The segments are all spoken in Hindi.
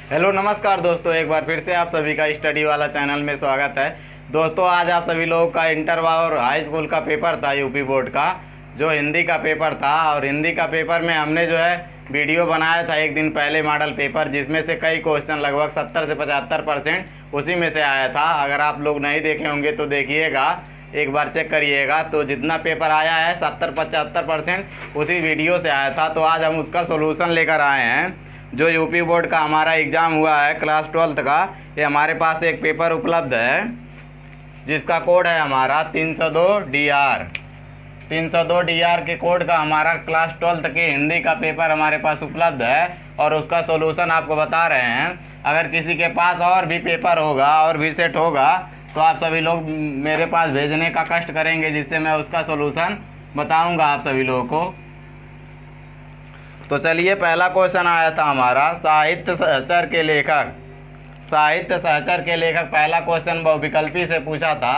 हेलो नमस्कार दोस्तों, एक बार फिर से आप सभी का स्टडी वाला चैनल में स्वागत है। दोस्तों आज आप सभी लोगों का इंटर और हाई स्कूल का पेपर था, यूपी बोर्ड का जो हिंदी का पेपर था। और हिंदी का पेपर में हमने जो है वीडियो बनाया था एक दिन पहले मॉडल पेपर, जिसमें से कई क्वेश्चन लगभग 70 से 75% उसी में से आया था। अगर आप लोग नहीं देखे होंगे तो देखिएगा, एक बार चेक करिएगा। तो जितना पेपर आया है 70-75% उसी वीडियो से आया था। तो आज हम उसका सोल्यूशन लेकर आए हैं। जो यूपी बोर्ड का हमारा एग्ज़ाम हुआ है क्लास 12th का, ये हमारे पास एक पेपर उपलब्ध है जिसका कोड है हमारा 302 DR। 302 DR के कोड का हमारा क्लास 12th के हिंदी का पेपर हमारे पास उपलब्ध है और उसका सोल्यूशन आपको बता रहे हैं। अगर किसी के पास और भी पेपर होगा और भी सेट होगा तो आप सभी लोग मेरे पास भेजने का कष्ट करेंगे, जिससे मैं उसका सोल्यूशन बताऊंगा आप सभी लोगों को। तो चलिए, पहला क्वेश्चन आया था हमारा साहित्य सहचर के लेखक। साहित्य सहचर के लेखक पहला क्वेश्चन बहुविकल्पी से पूछा था।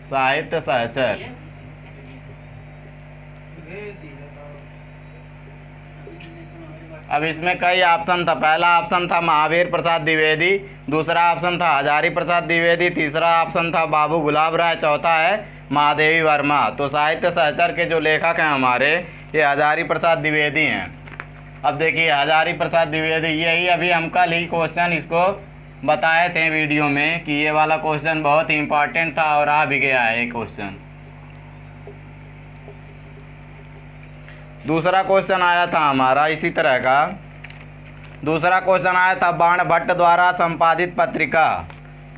साहित्य सहचर, अब इसमें कई ऑप्शन था। पहला ऑप्शन था महावीर प्रसाद द्विवेदी, दूसरा ऑप्शन था हजारी प्रसाद द्विवेदी, तीसरा ऑप्शन था बाबू गुलाब राय, चौथा है महादेवी वर्मा। तो साहित्य सहचर के जो लेखक हैं हमारे, ये हजारी प्रसाद द्विवेदी हैं। अब देखिए, हजारी प्रसाद द्विवेदी, यही अभी हम कल ही क्वेश्चन इसको बताए थे वीडियो में कि ये वाला क्वेश्चन बहुत ही इम्पोर्टेंट था और आ भी गया है ये क्वेश्चन। दूसरा क्वेश्चन आया था हमारा इसी तरह का। दूसरा क्वेश्चन आया था बाणभट्ट द्वारा संपादित पत्रिका।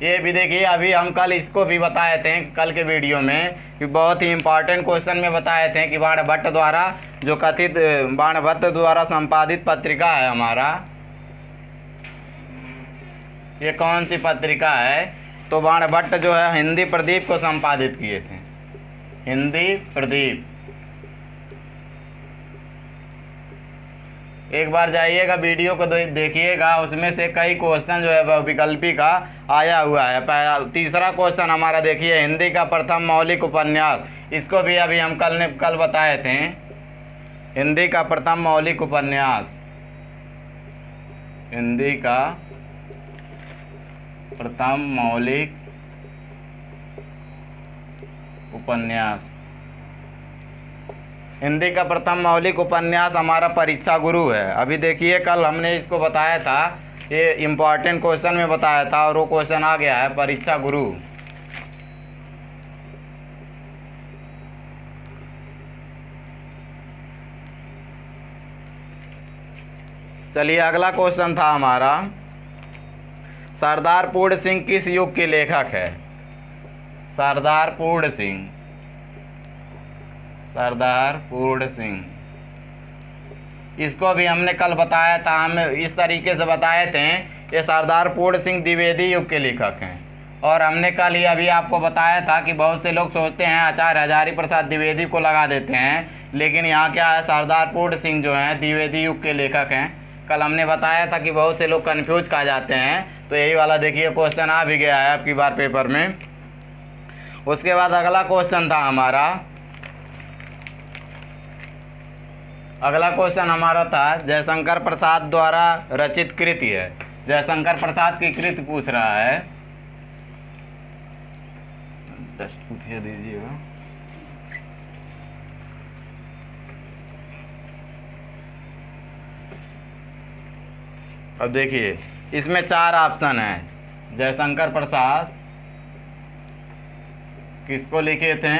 ये भी देखिए, अभी हम कल इसको भी बताए थे कल के वीडियो में कि बहुत ही इम्पोर्टेंट क्वेश्चन में बताए थे कि बाणभट्ट द्वारा जो कथित बाणभट्ट द्वारा संपादित पत्रिका है हमारा, ये कौन सी पत्रिका है। तो बाणभट्ट जो है हिंदी प्रदीप को संपादित किए थे। हिंदी प्रदीप, एक बार जाइएगा वीडियो को देखिएगा, उसमें से कई क्वेश्चन जो है विकल्पी का आया हुआ है। तीसरा क्वेश्चन हमारा देखिए, हिंदी का प्रथम मौलिक उपन्यास। इसको भी अभी हम कल बताए थे। हिंदी का प्रथम मौलिक उपन्यास, हिंदी का प्रथम मौलिक उपन्यास, हिंदी का प्रथम मौलिक उपन्यास हमारा परीक्षा गुरु है। अभी देखिए, कल हमने इसको बताया था, ये इम्पॉर्टेंट क्वेश्चन में बताया था और वो क्वेश्चन आ गया है परीक्षा गुरु। चलिए, अगला क्वेश्चन था हमारा सरदार पूर्ण सिंह किस युग के लेखक है। सरदार पूर्ण सिंह, सरदार पूर्ण सिंह, इसको भी हमने कल बताया था। हम इस तरीके से बताए थे, ये सरदार पूर्ण सिंह द्विवेदी युग के लेखक हैं। और हमने कल ही अभी आपको बताया था कि बहुत से लोग सोचते हैं आचार्य हजारी प्रसाद द्विवेदी को लगा देते हैं, लेकिन यहाँ क्या है, सरदार पूर्ण सिंह जो हैं द्विवेदी युग के लेखक हैं। कल हमने बताया था कि बहुत से लोग कन्फ्यूज कर जाते हैं। तो यही वाला देखिए क्वेश्चन आ भी गया है आपकी बार पेपर में। उसके बाद अगला क्वेश्चन था हमारा, अगला क्वेश्चन हमारा था जयशंकर प्रसाद द्वारा रचित कृति है। जयशंकर प्रसाद की कृति पूछ रहा है। जस्ट पूछिए दीजिएगा। अब देखिए, इसमें 4 ऑप्शन है। जयशंकर प्रसाद किसको लिखे थे?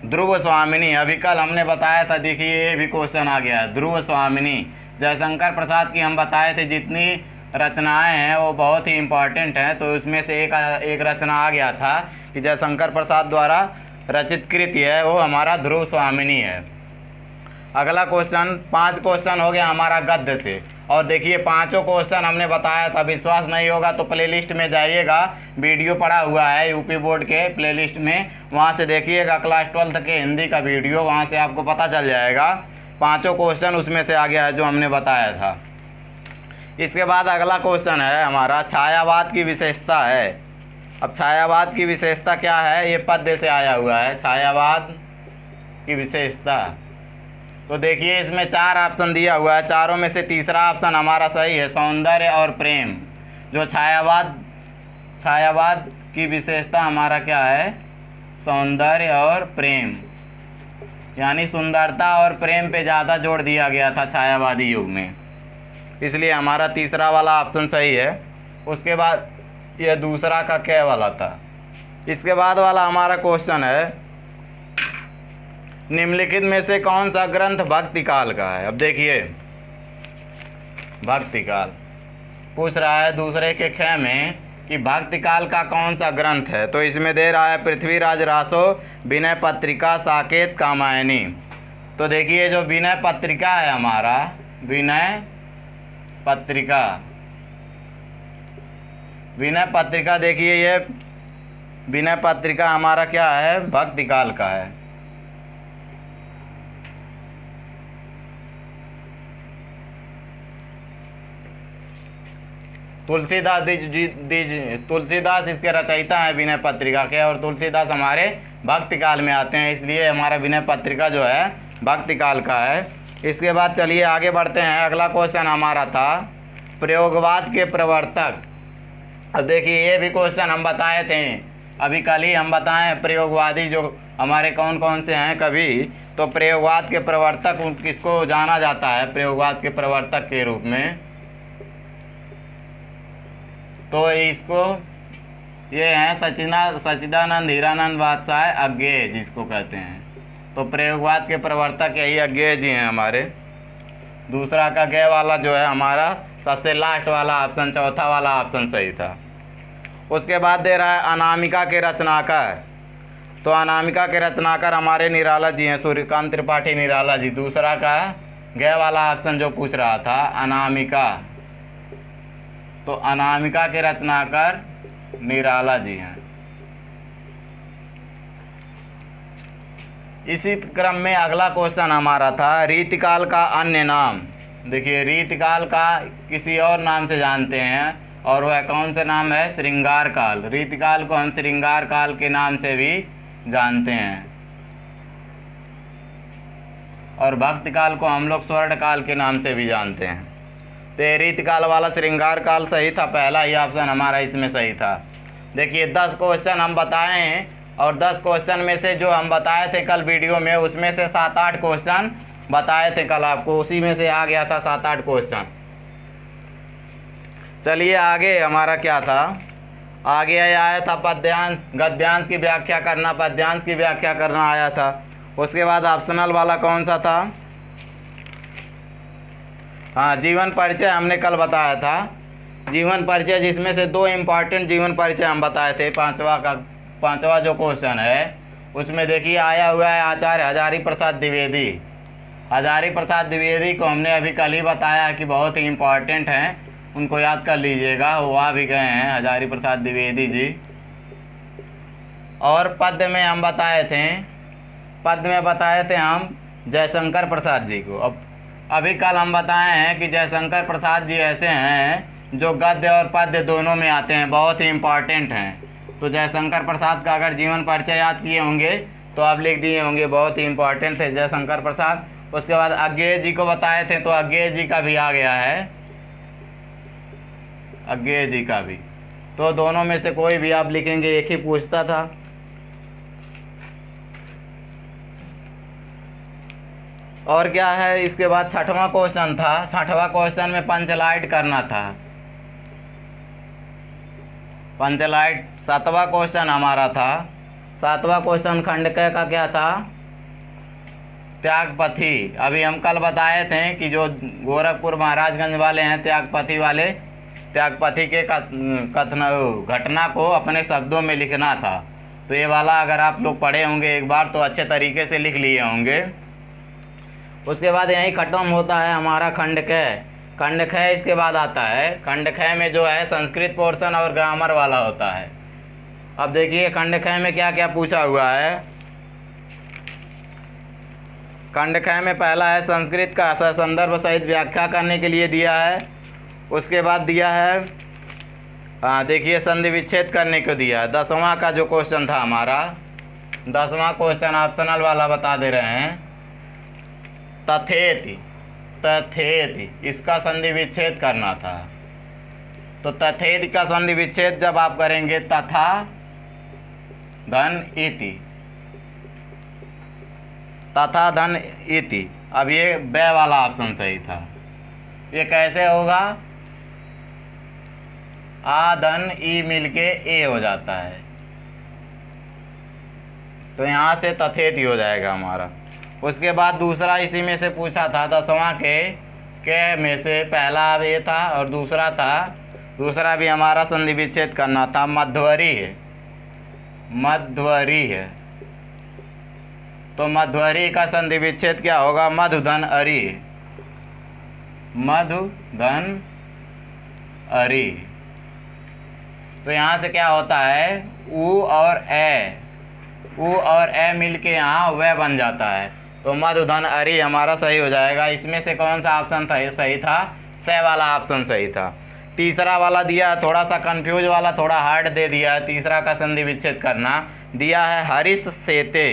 ध्रुव स्वामिनी। अभी कल हमने बताया था, देखिए ये भी क्वेश्चन आ गया है, ध्रुव स्वामिनी। जयशंकर प्रसाद की हम बताए थे जितनी रचनाएं हैं वो बहुत ही इम्पॉर्टेंट हैं। तो उसमें से एक रचना आ गया था कि जयशंकर प्रसाद द्वारा रचित कृति है वो हमारा ध्रुव स्वामिनी है। अगला क्वेश्चन, 5 क्वेश्चन हो गया हमारा गद्य से। और देखिए, पांचों क्वेश्चन हमने बताया था। विश्वास नहीं होगा तो प्लेलिस्ट में जाइएगा, वीडियो पड़ा हुआ है यूपी बोर्ड के प्लेलिस्ट में, वहाँ से देखिएगा क्लास 12th के हिंदी का वीडियो, वहाँ से आपको पता चल जाएगा। पांचों क्वेश्चन उसमें से आ गया है जो हमने बताया था। इसके बाद अगला क्वेश्चन है हमारा छायावाद की विशेषता है। अब छायावाद की विशेषता क्या है, ये पद्य से आया हुआ है। छायावाद की विशेषता, तो देखिए इसमें 4 ऑप्शन दिया हुआ है, चारों में से तीसरा ऑप्शन हमारा सही है, सौंदर्य और प्रेम। जो छायावाद की विशेषता हमारा क्या है, सौंदर्य और प्रेम, यानी सुंदरता और प्रेम पे ज़्यादा जोर दिया गया था छायावादी युग में, इसलिए हमारा तीसरा वाला ऑप्शन सही है। उसके बाद यह दूसरा का क्या वाला था। इसके बाद वाला हमारा क्वेश्चन है, निम्नलिखित में से कौन सा ग्रंथ भक्ति काल का है। अब देखिए भक्ति काल पूछ रहा है दूसरे के ख में कि भक्ति काल का कौन सा ग्रंथ है। तो इसमें दे रहा है पृथ्वीराज रासो, विनय पत्रिका, साकेत, कामायनी। तो देखिए जो विनय पत्रिका है हमारा, विनय पत्रिका देखिए ये विनय पत्रिका हमारा क्या है, भक्ति काल का है। तुलसीदास इसके रचयिता हैं विनय पत्रिका के, और तुलसीदास हमारे भक्ति काल में आते हैं, इसलिए हमारा विनय पत्रिका जो है भक्ति काल का है। इसके बाद चलिए आगे बढ़ते हैं। अगला क्वेश्चन हमारा था प्रयोगवाद के प्रवर्तक। अब देखिए ये भी क्वेश्चन हम बताए थे, अभी कल ही हम बताए प्रयोगवादी जो हमारे कौन कौन से हैं कभी। तो प्रयोगवाद के प्रवर्तक किसको जाना जाता है प्रयोगवाद के प्रवर्तक के रूप में, तो इसको ये हैं सच्चिदानंद हीरानंद बादशाह अज्ञेय जिसको कहते हैं। तो प्रयोगवाद के प्रवर्तक यही अज्ञेय जी हैं हमारे। दूसरा का गए वाला जो है हमारा सबसे लास्ट वाला ऑप्शन, चौथा वाला ऑप्शन सही था। उसके बाद दे रहा है अनामिका के रचनाकार। तो अनामिका के रचनाकार हमारे निराला जी हैं, सूर्यकांत त्रिपाठी निराला जी। दूसरा का गए वाला ऑप्शन जो पूछ रहा था अनामिका, तो अनामिका के रचनाकार निराला जी हैं। इसी क्रम में अगला क्वेश्चन हमारा था रीतिकाल का अन्य नाम। देखिए रीतिकाल का किसी और नाम से जानते हैं, और वह कौन सा नाम है, श्रृंगार काल। रीतिकाल को हम श्रृंगार काल के नाम से भी जानते हैं, और भक्ति काल को हम लोग स्वर्ण काल के नाम से भी जानते हैं। तो रीतिकाल वाला श्रृंगार काल सही था, पहला ही ऑप्शन हमारा इसमें सही था। देखिए 10 क्वेश्चन हम बताए हैं, और 10 क्वेश्चन में से जो हम बताए थे कल वीडियो में, उसमें से 7-8 क्वेश्चन बताए थे कल आपको, उसी में से आ गया था 7-8 क्वेश्चन। चलिए आगे हमारा क्या था, आगे आया था पद्यांश, गद्यांश की व्याख्या करना, पद्यांश की व्याख्या करना आया था। उसके बाद ऑप्शनल वाला कौन सा था, हाँ जीवन परिचय हमने कल बताया था। जीवन परिचय जिसमें से 2 इम्पॉर्टेंट जीवन परिचय हम बताए थे। पांचवा जो क्वेश्चन है उसमें देखिए आया हुआ है आचार्य हजारी प्रसाद द्विवेदी। हजारी प्रसाद द्विवेदी को हमने अभी कल ही बताया कि बहुत ही इम्पॉर्टेंट हैं, उनको याद कर लीजिएगा, वो आ भी गए हैं हजारी प्रसाद द्विवेदी जी। और पद्य में हम बताए थे हम जयशंकर प्रसाद जी को। अब अभी कल हम बताए हैं कि जयशंकर प्रसाद जी ऐसे हैं जो गद्य और पद्य दोनों में आते हैं, बहुत ही इम्पॉर्टेंट हैं। तो जयशंकर प्रसाद का अगर जीवन परिचय याद किए होंगे तो आप लिख दिए होंगे, बहुत ही इम्पॉर्टेंट थे जयशंकर प्रसाद। उसके बाद अज्ञेय जी को बताए थे, तो अज्ञेय जी का भी आ गया है, अज्ञेय जी का भी। तो दोनों में से कोई भी आप लिखेंगे, एक ही पूछता था। और क्या है इसके बाद 6वां क्वेश्चन था। 6वां क्वेश्चन में पंचलाइट करना था, पंचलाइट 7वां क्वेश्चन हमारा था। 7वां क्वेश्चन खंडकय का क्या था, त्यागपथी। अभी हम कल बताए थे कि जो गोरखपुर महाराजगंज वाले हैं त्यागपथी वाले, त्यागपथी के घटना को अपने शब्दों में लिखना था। तो ये वाला अगर आप लोग पढ़े होंगे एक बार तो अच्छे तरीके से लिख लिए होंगे। उसके बाद यहीं खत्म होता है हमारा खंडकय। खंडकय इसके बाद आता है, खंडकय में जो है संस्कृत पोर्शन और ग्रामर वाला होता है। अब देखिए खंडकय में क्या क्या पूछा हुआ है। खंडकय में पहला है संस्कृत का संदर्भ सहित व्याख्या करने के लिए दिया है। उसके बाद दिया है, हाँ देखिए संधि विच्छेद करने को दिया है। 10वां का जो क्वेश्चन था हमारा, 10वां क्वेश्चन ऑप्शनल वाला बता दे रहे हैं। तथेति, तथेति इसका संधि विच्छेद करना था। तो तथेति का संधि विच्छेद जब आप करेंगे तथा धन इति, तथा धन इति। अब ये ब वाला ऑप्शन सही था। ये कैसे होगा? आ धन ई मिलके ए हो जाता है, तो यहाँ से तथेति हो जाएगा हमारा। उसके बाद दूसरा इसी में से पूछा था, 10वां के में से पहला ये था और दूसरा था, दूसरा भी हमारा संधि विच्छेद करना था। मध्वरी है, मध्वरी है, तो मध्वरी का संधि विच्छेद क्या होगा? मधुधन अरी, मधुधन अरी। तो यहाँ से क्या होता है? उ और ए, उ और ए मिलके यहाँ व बन जाता है, तो मधुधन अरी हमारा सही हो जाएगा। इसमें से कौन सा ऑप्शन था? ये सही था, स वाला ऑप्शन सही था। तीसरा वाला दिया है थोड़ा सा कंफ्यूज वाला, थोड़ा हार्ड दे दिया है। तीसरा का संधि विच्छेद करना दिया है हरीश सेते,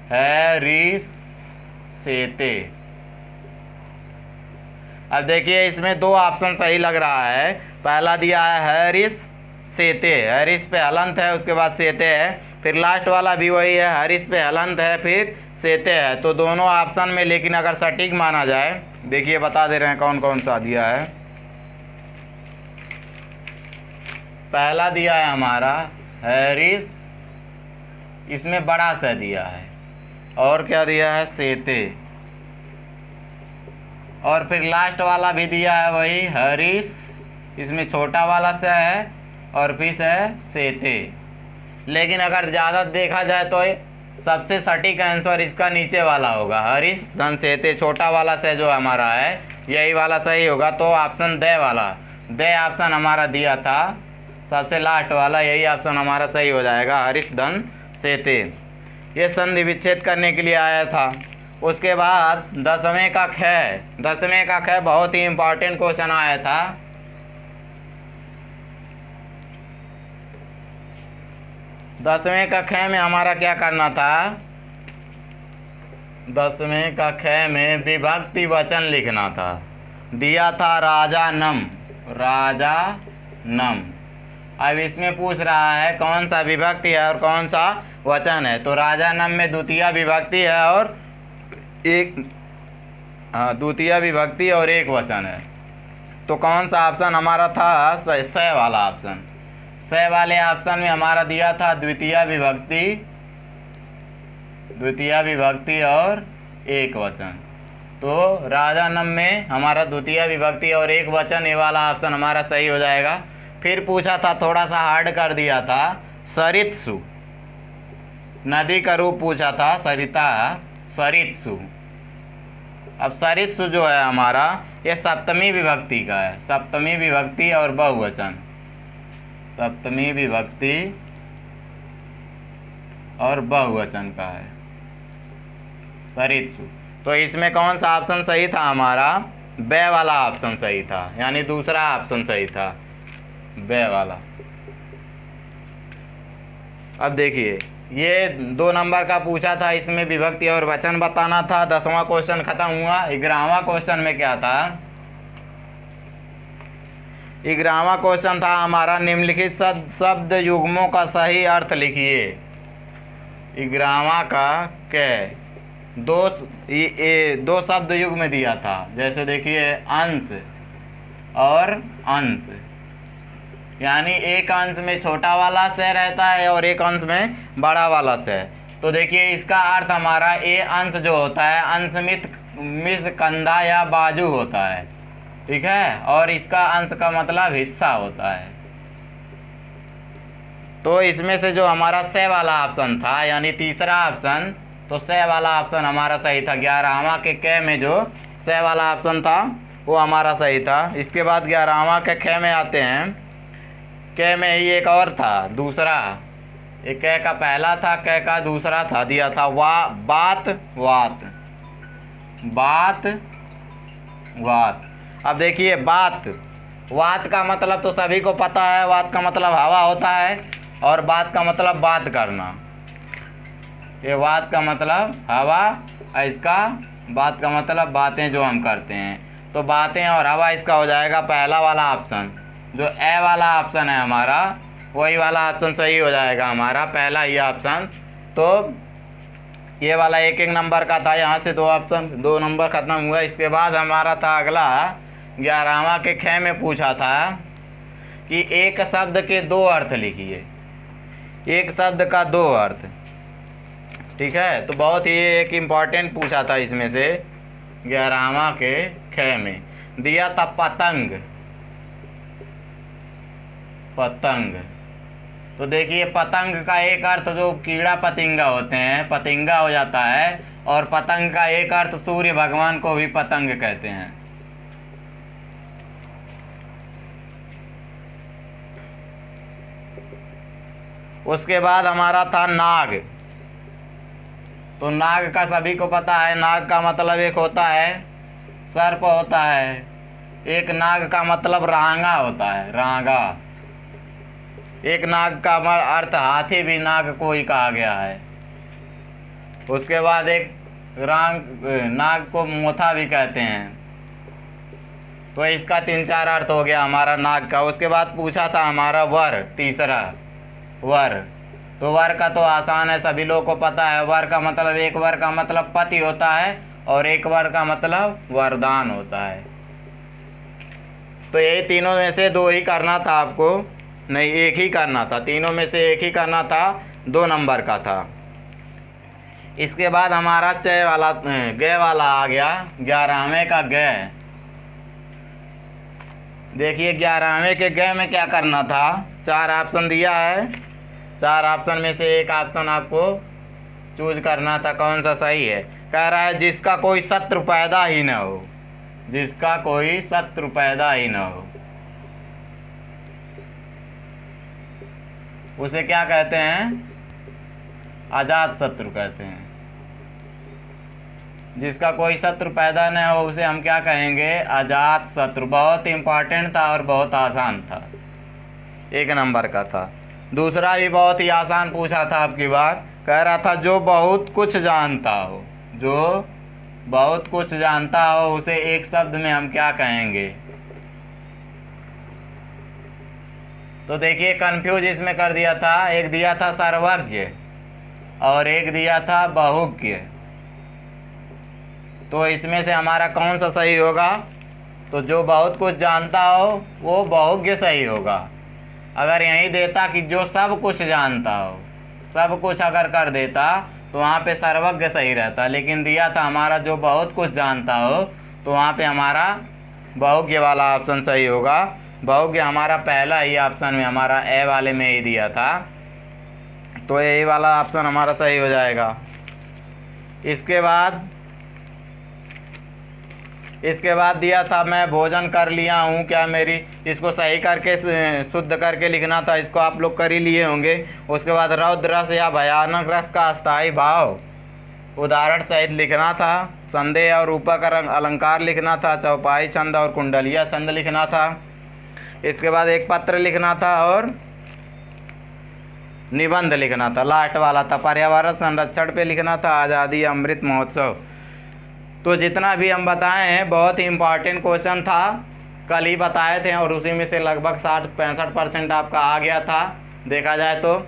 हरीश सेते। अब देखिए इसमें दो ऑप्शन सही लग रहा है। पहला दिया है हरीश सेते, हरीश पे हलंत है, उसके बाद सेते है, फिर लास्ट वाला भी वही है, हरीश पे हलंत है फिर सेते है। तो दोनों ऑप्शन में लेकिन अगर सटीक माना जाए, देखिए बता दे रहे हैं कौन कौन सा दिया है। पहला दिया है हमारा हरीश, इसमें बड़ा सा दिया है, और क्या दिया है? सेते। और फिर लास्ट वाला भी दिया है वही हरीश, इसमें छोटा वाला सा है और फिर है सेते। लेकिन अगर ज़्यादा देखा जाए तो सबसे सटीक आंसर इसका नीचे वाला होगा, हरीश धन सेते, छोटा वाला से जो हमारा है यही वाला सही होगा। तो ऑप्शन द वाला, द ऑप्शन हमारा दिया था सबसे लास्ट वाला, यही ऑप्शन हमारा सही हो जाएगा, हरीश धन सेते। ये संधि विच्छेद करने के लिए आया था। उसके बाद 10वें का ख, 10वें का ख बहुत ही इम्पोर्टेंट क्वेश्चन आया था। 10वें का ख में हमारा क्या करना था? 10वें का ख में विभक्ति वचन लिखना था। दिया था राजानम, राजानम। अब इसमें पूछ रहा है कौन सा विभक्ति है और कौन सा वचन है। तो राजानम में द्वितीय विभक्ति है और एक, द्वितीय विभक्ति और एक वचन है। तो कौन सा ऑप्शन हमारा था? स वाला ऑप्शन। स वाले ऑप्शन में हमारा दिया था द्वितीय विभक्ति, द्वितीय विभक्ति और एक वचन। तो राजानम में हमारा द्वितीय विभक्ति और एक वचन, ये वाला ऑप्शन हमारा सही हो जाएगा। फिर पूछा था, थोड़ा सा हार्ड कर दिया था, सरित्सु, नदी का रूप पूछा था, सरिता, सरित्सु। अब सरित्सु जो है हमारा ये सप्तमी विभक्ति का है, सप्तमी विभक्ति और बहुवचन, सप्तमी विभक्ति और बहुवचन का है सरित्सु। तो इसमें कौन सा ऑप्शन सही था हमारा? ब वाला ऑप्शन सही था, यानी दूसरा ऑप्शन सही था, ब वाला। अब देखिए ये 2 नंबर का पूछा था, इसमें विभक्ति और वचन बताना था। 10वां क्वेश्चन खत्म हुआ। 11वां क्वेश्चन में क्या था? 11वां क्वेश्चन था हमारा निम्नलिखित शब्द युग्मों का सही अर्थ लिखिए। 11वां का दो शब्द युग्म दिया था, जैसे देखिए अंश और अंश, यानी एक अंश में छोटा वाला से रहता है और एक अंश में बड़ा वाला से। तो देखिए इसका अर्थ हमारा ए अंश जो होता है अंशमित मिस कंधा या बाजू होता है, ठीक है, और इसका अंश का मतलब हिस्सा होता है। तो इसमें से जो हमारा से वाला ऑप्शन था, यानी तीसरा ऑप्शन, तो से वाला ऑप्शन हमारा सही था। 11वां के क में जो से वाला ऑप्शन था वो हमारा सही था। इसके बाद 11वां के ख में आते हैं। क में ही एक और था दूसरा, एक क का पहला था, क का दूसरा था, दिया था बात वात, बात वात। अब देखिए बात वात का मतलब तो सभी को पता है, वात का मतलब हवा होता है और बात का मतलब बात करना। ये वात का मतलब हवा, इसका बात का मतलब बातें जो हम करते हैं। तो बातें और हवा इसका हो जाएगा पहला वाला ऑप्शन। जो ए वाला ऑप्शन है हमारा, वही वाला ऑप्शन सही हो जाएगा हमारा, पहला ही ऑप्शन। तो ये वाला एक एक नंबर का था, यहाँ से 2 ऑप्शन, 2 नंबर खत्म हुआ। इसके बाद हमारा था अगला 11वां के ख में पूछा था कि एक शब्द के 2 अर्थ लिखिए। एक शब्द का 2 अर्थ, ठीक है। तो बहुत ही एक इम्पॉर्टेंट पूछा था इसमें से 11वां के ख में। दिया था पतंग। पतंग, तो देखिए पतंग का एक अर्थ जो कीड़ा पतिंगा होते हैं, पतिंगा हो जाता है। और पतंग का एक अर्थ सूर्य भगवान को भी पतंग कहते हैं। उसके बाद हमारा था नाग। तो नाग का सभी को पता है, नाग का मतलब एक होता है सर्प होता है, एक नाग का मतलब रांगा होता है, रांगा। एक नाग का अर्थ हाथी भी नाग को ही कहा गया है। उसके बाद एक नाग को मोथा भी कहते हैं। तो इसका 3-4 अर्थ हो गया हमारा नाग का। उसके बाद पूछा था हमारा वर, तीसरा वर। तो वर का तो आसान है, सभी लोगों को पता है। वर का मतलब, एक वर का मतलब पति होता है और एक वर का मतलब वरदान होता है। तो यही तीनों में से 2 ही करना था आपको, नहीं 1 ही करना था। तीनों में से 1 ही करना था, 2 नंबर का था। इसके बाद हमारा च वाला ग वाला आ गया, 11वें का ग। देखिए 11वें के ग में क्या करना था, 4 ऑप्शन दिया है। 4 ऑप्शन में से एक ऑप्शन आपको चूज करना था, कौन सा सही है। कह रहा है जिसका कोई शत्रु पैदा ही न हो। जिसका कोई शत्रु पैदा ही न हो, उसे क्या कहते हैं, अजात शत्रु कहते हैं। जिसका कोई शत्रु पैदा न हो उसे हम क्या कहेंगे, अजात शत्रु। बहुत इंपॉर्टेंट था और बहुत आसान था, 1 नंबर का था। दूसरा भी बहुत ही आसान पूछा था आपकी बार। कह रहा था जो बहुत कुछ जानता हो। जो बहुत कुछ जानता हो उसे एक शब्द में हम क्या कहेंगे। तो देखिए कंफ्यूज इसमें कर दिया था, एक दिया था सर्वज्ञ और एक दिया था बहुज्ञ। तो इसमें से हमारा कौन सा सही होगा, तो जो बहुत कुछ जानता हो वो बहुज्ञ सही होगा। अगर यही देता कि जो सब कुछ जानता हो, सब कुछ अगर कर देता तो वहाँ पे सर्वज्ञ सही रहता, लेकिन दिया था हमारा जो बहुत कुछ जानता हो, तो वहाँ पे हमारा बहुज्ञ वाला ऑप्शन सही होगा। बहुज्ञ हमारा पहला ही ऑप्शन में, हमारा ए वाले में ही दिया था, तो ए वाला ऑप्शन हमारा सही हो जाएगा। इसके बाद दिया था मैं भोजन कर लिया हूँ क्या मेरी, इसको सही करके शुद्ध करके लिखना था, इसको आप लोग कर ही लिए होंगे। उसके बाद रौद्र रस या भयानक रस का अस्थायी भाव उदाहरण सहित लिखना था। संदेह और रूपक अलंकार लिखना था। चौपाई छंद और कुंडलिया छंद लिखना था। इसके बाद एक पत्र लिखना था और निबंध लिखना था, लास्ट वाला था पर्यावरण संरक्षण पे लिखना था, आज़ादी अमृत महोत्सव। तो जितना भी हम बताए हैं बहुत ही इम्पॉर्टेंट क्वेश्चन था, कल ही बताए थे और उसी में से लगभग 60-65% आपका आ गया था देखा जाए तो।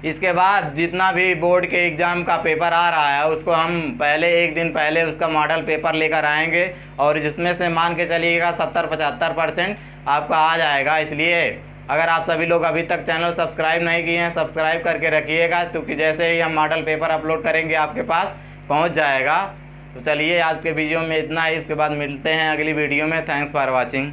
इसके बाद जितना भी बोर्ड के एग्ज़ाम का पेपर आ रहा है उसको हम पहले 1 दिन पहले उसका मॉडल पेपर लेकर आएंगे और जिसमें से मान के चलिएगा 70-75% आपका आ जाएगा। इसलिए अगर आप सभी लोग अभी तक चैनल सब्सक्राइब नहीं किए हैं, सब्सक्राइब करके रखिएगा, क्योंकि जैसे ही हम मॉडल पेपर अपलोड करेंगे आपके पास पहुंच जाएगा। तो चलिए आज के वीडियो में इतना ही, उसके बाद मिलते हैं अगली वीडियो में। Thanks for watching.